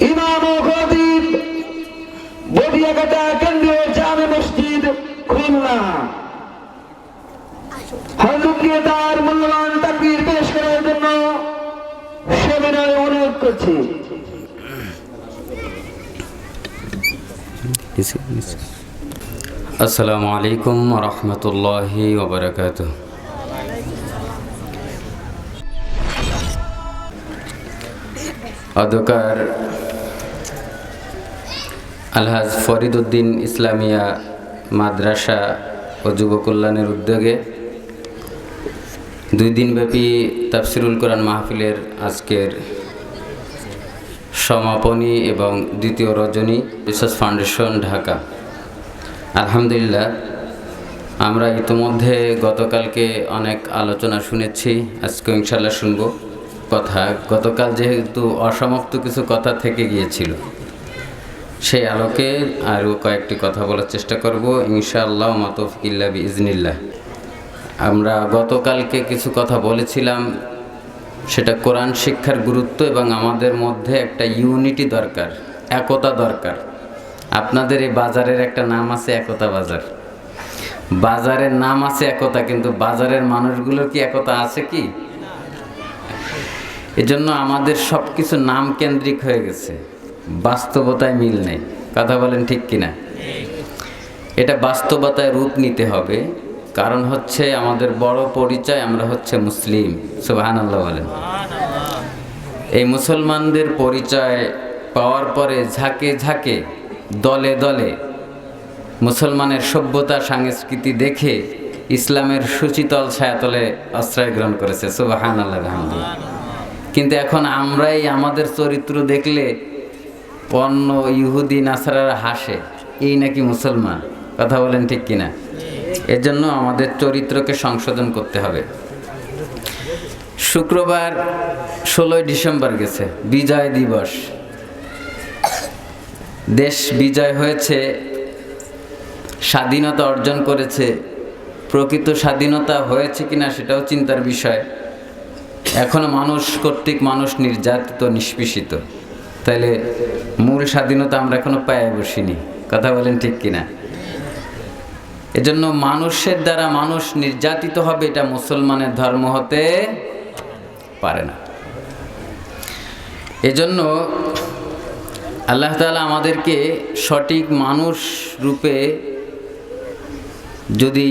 ইমাম ও খতিব, বদিয়াকাটা কেন্দ্রীয় জামে মসজিদ, খুলনা। হযরতকে তার মূল্যবান তাকবীর পেশ করার জন্য সবিনয় অনুরোধ করছি। আসসালামু আলাইকুম ওয়া রাহমাতুল্লাহি ওয়া বারাকাতুহু। অধ্যকার আলহাজ ফরিদউদ্দিন ইসলামিয়া মাদ্রাসা ও যুব কল্যাণের উদ্যোগে 2 দিনব্যাপী তাফসিরুল কোরআন মাহফিলের আজকের সমাপনী এবং দ্বিতীয় রজনী রিসার্চ ফাউন্ডেশন, ঢাকা। আলহামদুলিল্লাহ, আমরা ইতিমধ্যে গতকালকে অনেক আলোচনা শুনেছি, আজকে ইনশাআল্লাহ শুনব কথা। গতকাল যেহেতু অসমাপ্ত কিছু কথা থেকে গিয়েছিল, সেই আলোকে আরও কয়েকটি কথা বলার চেষ্টা করব ইনশাআল্লাহ, মা তৌফিক ইল্লা বিইজনিল্লাহ। আমরা গতকালকে কিছু কথা বলেছিলাম, সেটা কোরআন শিক্ষার গুরুত্ব এবং আমাদের মধ্যে একটা ইউনিটি দরকার, একতা দরকার। আপনাদের এই বাজারের একটা নাম আছে একতা বাজার, বাজারের নাম আছে একতা, কিন্তু বাজারের মানুষগুলোর কি একতা আছে কি? এজন্য আমাদের সব কিছু নাম কেন্দ্রিক হয়ে গেছে, বাস্তবতায় মিল নেই। কথা বলেন ঠিক কিনা? এটা বাস্তবতায় রূপ নিতে হবে। কারণ হচ্ছে আমাদের বড় পরিচয়, আমরা হচ্ছে মুসলিম। সুবহানাল্লাহ বলেন। এই মুসলমানদের পরিচয় পাওয়ার পরে ঝাঁকে ঝাঁকে, দলে দলে মুসলমানের সভ্যতা সংস্কৃতি দেখে ইসলামের সুচিতল ছায়াতলে আশ্রয় গ্রহণ করেছে। সুবহানাল্লাহ, আলহামদুলিল্লাহ। কিন্তু এখন আমরাই আমাদের চরিত্র দেখলে অন্য ইহুদি নাসারারা হাসে, এই নাকি মুসলমান। কথা বলেন ঠিক কিনা? এর জন্য আমাদের চরিত্রকে সংশোধন করতে হবে। শুক্রবার 16 ডিসেম্বর গেছে, বিজয় দিবস। দেশ বিজয় হয়েছে, স্বাধীনতা অর্জন করেছে। প্রকৃত স্বাধীনতা হয়েছে কিনা সেটাও চিন্তার বিষয়। এখনো মানুষ কর্তৃক মানুষ নির্যাতিত, নিষ্পেষিত। তাইলে মূল স্বাধীনতা আমরা এখনো পায়ে বসিনি। কথা বলেন ঠিক কিনা? এজন্য মানুষের দ্বারা মানুষ নির্যাতিত হবে, এটা মুসলমানের ধর্ম হতে পারে না। এজন্য আল্লাহ তাআলা আমাদেরকে সঠিক মানুষ রূপে, যদি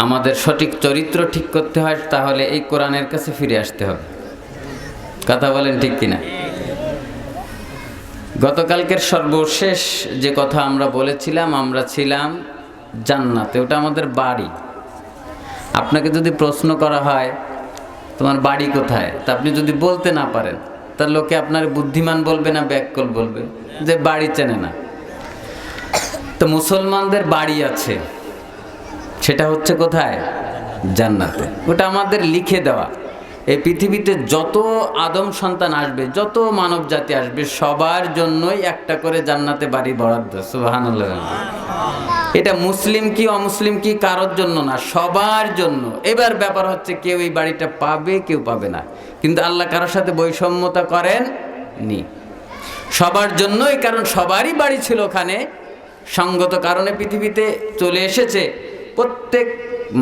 আমাদের সঠিক চরিত্র ঠিক করতে হয়, তাহলে এই কোরআনের কাছে ফিরে আসতে হবে। কথা বলেন ঠিক কিনা? গতকালকের সর্বশেষ যে কথা আমরা বলেছিলাম, আমরা ছিলাম জান্নাতে, ওটা আমাদের বাড়ি। আপনাকে যদি প্রশ্ন করা হয় তোমার বাড়ি কোথায়, তা আপনি যদি বলতে না পারেন, তার লোকে আপনার বুদ্ধিমান বলবে না ব্যাককল বলবে যে বাড়ি চেনে না। তো মুসলমানদের বাড়ি আছে, সেটা হচ্ছে কোথায়? জান্নাতে। ওটা আমাদের লিখে দেওয়া। এই পৃথিবীতে যত আদম সন্তান আসবে, যত মানব জাতি আসবে, সবার জন্যই একটা করে জান্নাতে বাড়ি বরাদ্দ। সুবহানাল্লাহ। এটা মুসলিম কি অমুসলিম কি কারোর জন্য না, সবার জন্য। এবার ব্যাপার হচ্ছে কেউ এই বাড়িটা পাবে, কেউ পাবে না। কিন্তু আল্লাহ কারোর সাথে বৈষম্যতা করেন নি, সবার জন্যই। কারণ সবারই বাড়ি ছিল ওখানে, সঙ্গত কারণে পৃথিবীতে চলে এসেছে। প্রত্যেক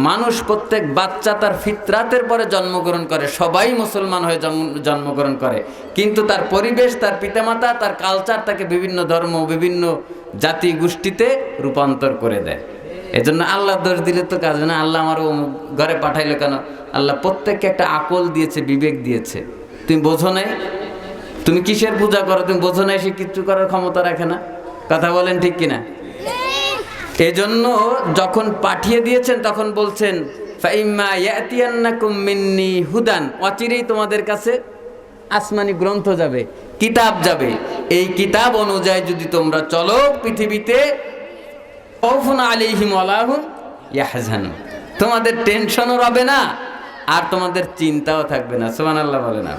মানুষ, প্রত্যেক বাচ্চা তার ফিতরাতের পরে জন্মগ্রহণ করে, সবাই মুসলমান হয়ে জন্মগ্রহণ করে। কিন্তু তার পরিবেশ, তার পিতামাতা, তার কালচার তাকে বিভিন্ন ধর্ম, বিভিন্ন জাতি গোষ্ঠীতে রূপান্তর করে দেয়। এজন্য আল্লাহ দোষ দিলে তো কাজ না। আল্লাহ আমার ঘরে পাঠাইলো কেন? আল্লাহ প্রত্যেককে একটা আকল দিয়েছে, বিবেক দিয়েছে। তুমি বোঝো নাই, তুমি কিসের পূজা করো, তুমি বোঝো নাই, সে কিচ্ছু করার ক্ষমতা রাখে না। কথা বলেন ঠিক কিনা? এজন্য যখন পাঠিয়ে দিয়েছেন তখন বলছেন ফাইম্মা ইয়াতিয়ান্নাকুম মিন্নি হুদান, অচিরেই তোমাদের কাছে আসমানি গ্রন্থ যাবে, কিতাব যাবে। এই কিতাব অনুযায়ী যদি তোমরা চলো পৃথিবীতে, খাউফুন আলাইহিম ওয়ালা হুম ইয়াহজানুন, তোমাদের টেনশনও হবে না আর তোমাদের চিন্তাও থাকবে না। সুবহানাল্লাহ বলেন না?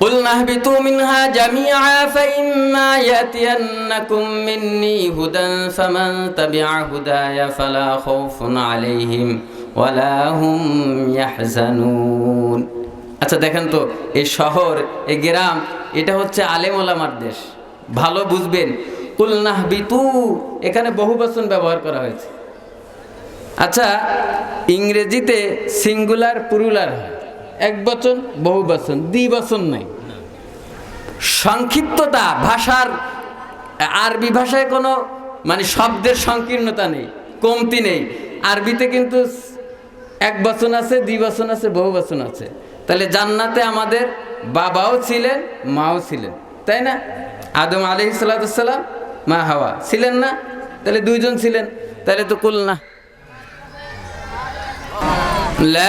قُلْنَا اهْبِطُوا مِنْهَا جَمِيعًا فَإِمَّا يَأْتِيَنَّكُم مِّنِّي هُدًى فَمَن تَبِعَ هُدَايَ فَلَا خَوْفٌ عَلَيْهِمْ وَلَا هُمْ يَحْزَنُونَ। আচ্ছা দেখেন তো, এই শহর, এই গ্রাম, এটা হচ্ছে আলেম ওলামার দেশ, ভালো বুঝবেন। কুল নাহবিতু, এখানে বহুবচন ব্যবহার করা হয়েছে। আচ্ছা, ইংরেজিতে সিঙ্গুলার প্লুরাল হয়, এক বচন বহু বচন, দ্বিবচন নাই। সংক্ষিপ্ততা ভাষার, আরবি ভাষায় কোনো মানে শব্দের সংকীর্ণতা নেই, কমতি নেই। আরবিতে কিন্তু এক বচন আছে, দ্বিবচন আছে, বহু বচন আছে। তাহলে জান্নাতে আমাদের বাবাও ছিলেন, মাও ছিলেন, তাই না? আদম আলাইহিস সালাম, মা হাওয়া ছিলেন না? তাহলে দুইজন ছিলেন, তাহলে তো কুল না।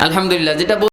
আলহামদুলিল্লাহ, যেটা